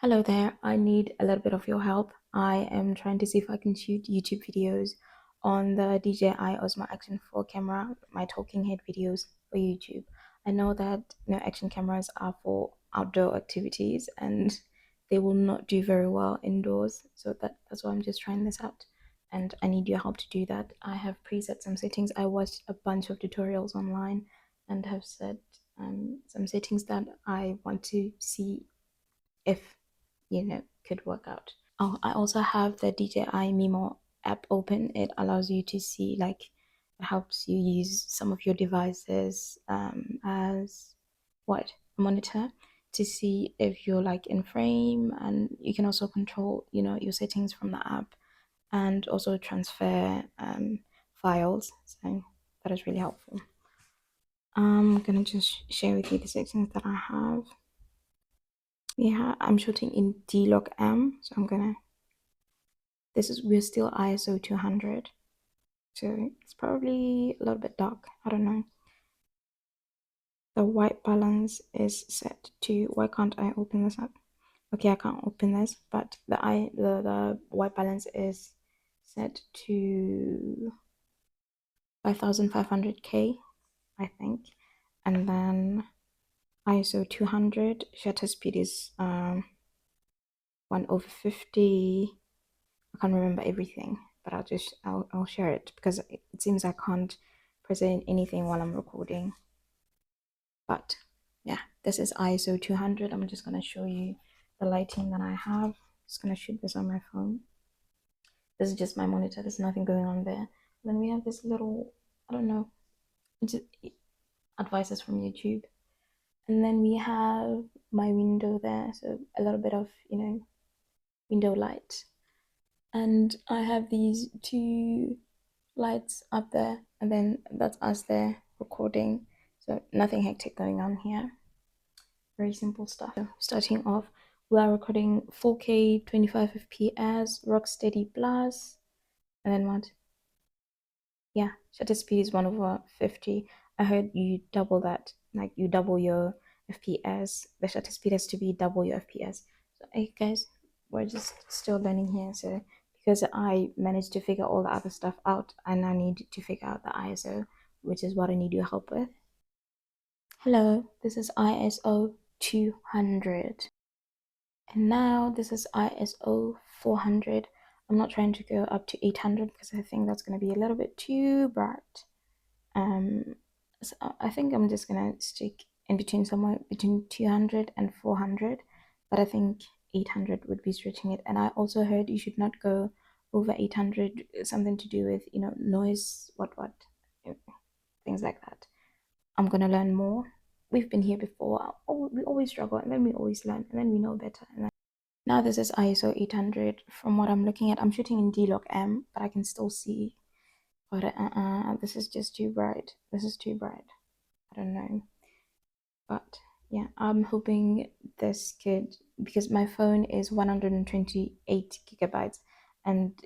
Hello there, I need a little bit of your help. I am trying to see if I can shoot YouTube videos on the DJI Osmo Action 4 camera, my talking head videos for YouTube. I know that action cameras are for outdoor activities and they will not do very well indoors. So that's why I'm just trying this out. And I need your help to do that. I have preset some settings. I watched a bunch of tutorials online and have set some settings that I want to see if could work out. Oh, I also have the DJI Mimo app open. It allows you to see, like, it helps you use some of your devices as what, a monitor, to see if you're like in frame, and you can also control your settings from the app and also transfer files. So that is really helpful. I'm gonna just share with you the settings that I have. Yeah, I'm shooting in D-Log M, so we're still ISO 200, so it's probably a little bit dark, I don't know. The white balance is set to, why can't I open this up? Okay, I can't open this, but the white balance is set to 5500K, I think, and then ISO 200, shutter speed is 1/50. I can't remember everything, but I'll share it because it seems I can't present anything while I'm recording. But yeah, this is ISO 200. I'm just gonna show you the lighting that I have. Just gonna shoot this on my phone. This is just my monitor. There's nothing going on there. Then we have this little, I don't know, just advices from YouTube. And then we have my window there, so a little bit of window light. And I have these two lights up there, and then that's us there recording. So nothing hectic going on here. Very simple stuff. So starting off, we are recording 4K 25 FPS, Rocksteady Plus, and then what? Yeah, shutter speed is 1/50. I heard you double that, like you double your FPS. The shutter speed has to be double your FPS. So hey guys, we're just still learning here. So because I managed to figure all the other stuff out, I now need to figure out the ISO, which is what I need your help with. Hello, this is ISO 200. And now this is ISO 400. I'm not trying to go up to 800 because I think that's going to be a little bit too bright. So I think I'm just going to stick in between, somewhere between 200 and 400, but I think 800 would be stretching it. And I also heard you should not go over 800, something to do with noise, what things like that. I'm going to learn more. We've been here before. We always struggle, and then we always learn, and then we know better. And then now this is ISO 800. From what I'm looking at, I'm shooting in D-Log M, but I can still see. But this is just too bright. This is too bright. I don't know. But yeah, I'm hoping this could, because my phone is 128 gigabytes, and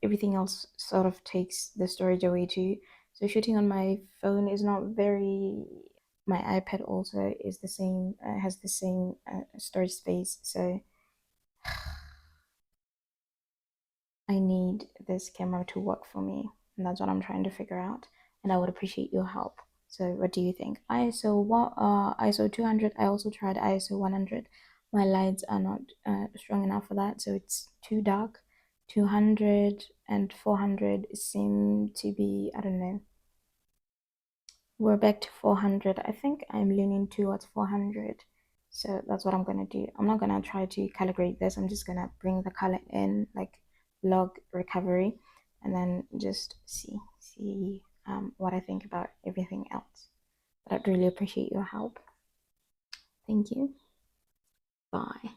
everything else sort of takes the storage away too. So shooting on my phone is not very. My iPad also is the same, has the same storage space, so I need this camera to work for me, and that's what I'm trying to figure out. And I would appreciate your help. So, what do you think? ISO 200. I also tried ISO 100. My lights are not strong enough for that, so it's too dark. 200 and 400 seem to be, I don't know. We're back to 400. I think I'm leaning towards 400. So that's what I'm gonna do. I'm not gonna try to calibrate this. I'm just gonna bring the color in, like log recovery, and then just see what I think about everything else. But I'd really appreciate your help. Thank you. Bye.